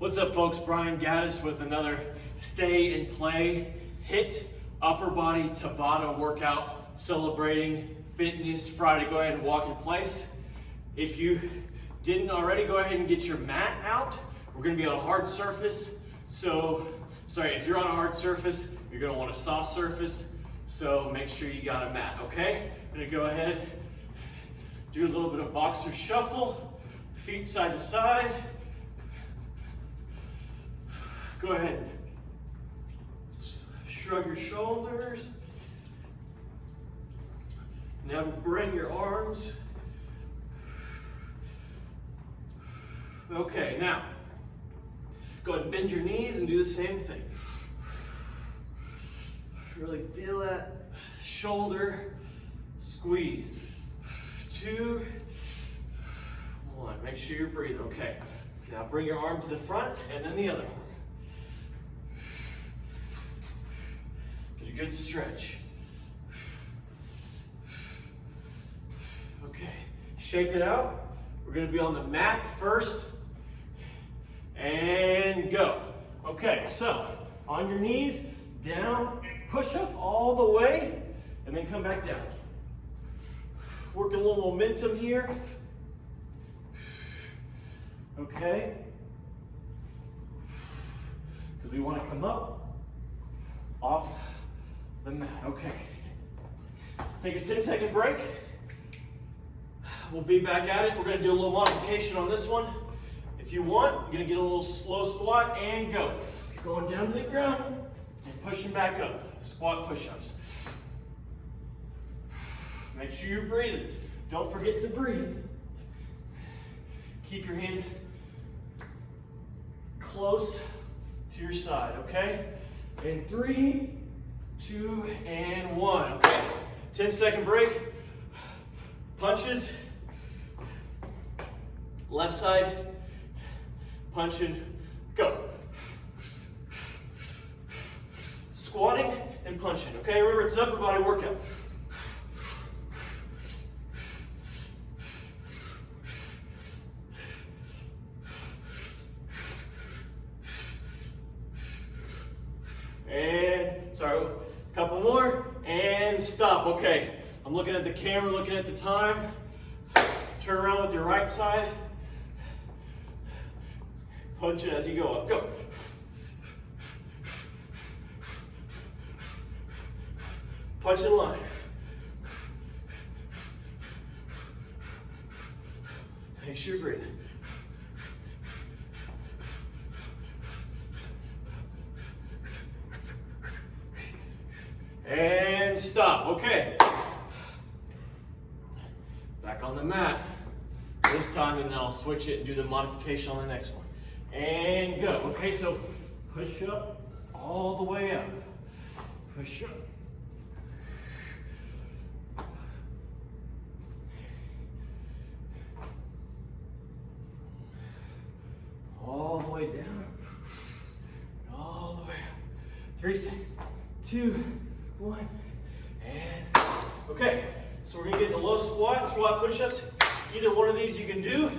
What's up, folks? Brian Gaddis with another Stay and Play HIIT upper body Tabata workout celebrating Fitness Friday. Go ahead and walk in place. If you didn't already, go ahead and get your mat out. We're going to be on a hard surface. If you're on a hard surface, you're going to want a soft surface. So make sure you got a mat, okay? I'm going to go ahead, do a little bit of boxer shuffle, feet side to side. Go ahead and shrug your shoulders. Now bring your arms. Okay, now go ahead and bend your knees and do the same thing. Really feel that shoulder squeeze. 2, 1. Make sure you're breathing. Okay. Now bring your arm to the front and then the other arm. Get a good stretch. Okay. Shake it out. We're going to be on the mat first. And go. Okay, so on your knees, down, push up all the way, and then come back down. Work a little momentum here. Okay. Because we want to come up off the mat. Okay. Take a 10-second break. We'll be back at it. We're going to do a little modification on this one. If you want, you're going to get a little slow squat and go. Going down to the ground and pushing back up. Squat push-ups. Make sure you're breathing. Don't forget to breathe. Keep your hands close to your side, okay? In 3, 2, and 1, okay? 10-second break. Punches. Left side. Punching. Go. Squatting and punching, okay? Remember, it's an upper body workout. And, a couple more, and stop. Okay, I'm looking at the camera, looking at the time. Turn around with your right side. Punch it as you go up. Go. Punch in line. Make sure you're breathing. And stop. Okay. Back on the mat. This time, and then I'll switch it and do the modification on the next one. And go. Okay, so push up all the way up. Push up. All the way down. All the way up. 3 seconds. 2, 1. And okay. So we're gonna get in a low squat push-ups. Either one of these you can do.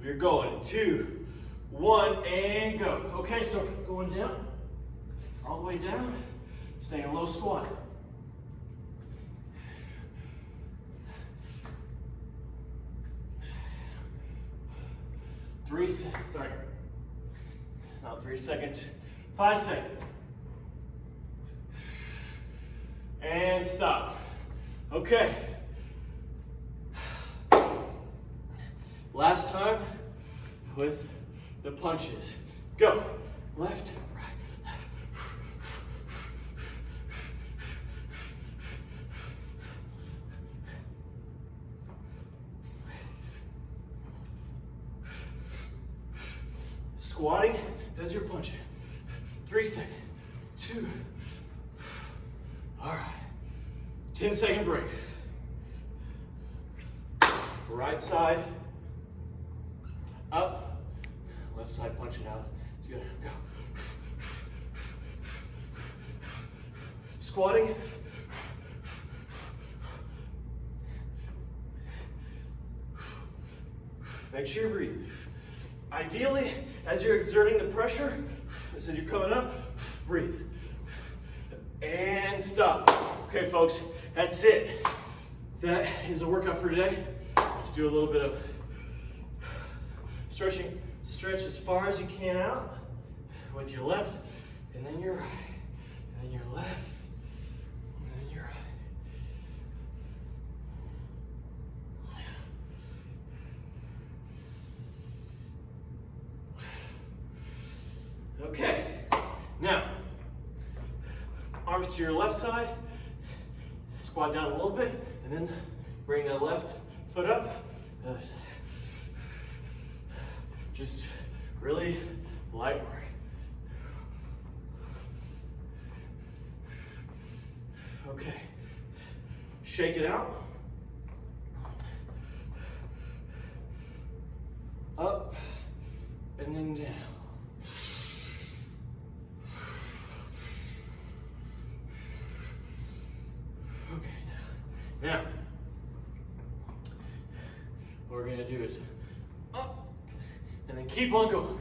We're going 2, 1, and go. Okay, so going down, all the way down, staying a low squat. Not 3 seconds, 5 seconds. And stop. Okay. Last time with the punches. Go. Left, right, left. Squatting as you're punching. 3 seconds. 2. All right. 10-second break. Right side. Up. Left side punching out. It's good. Go. Squatting. Make sure you're breathing. Ideally, as you're exerting the pressure, as you're coming up, breathe. And stop. Okay, folks, that's it. That is a workout for today. Let's do a little bit of stretching. Stretch as far as you can out with your left, and then your right, and then your left, and then your right. Okay, now, arms to your left side, squat down a little bit, and then bring that left foot up. Just really light work. Okay, shake it out. Up, and then down. Okay, now what we're gonna do is up, and then keep on going.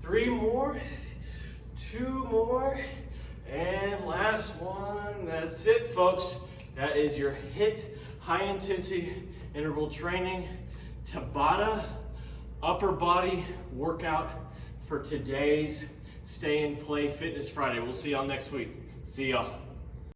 3 more, 2 more, and last one. That's it, folks. That is your HIIT, high intensity interval training, Tabata upper body workout for today's Stay and Play Fitness Friday. We'll see y'all next week. See y'all.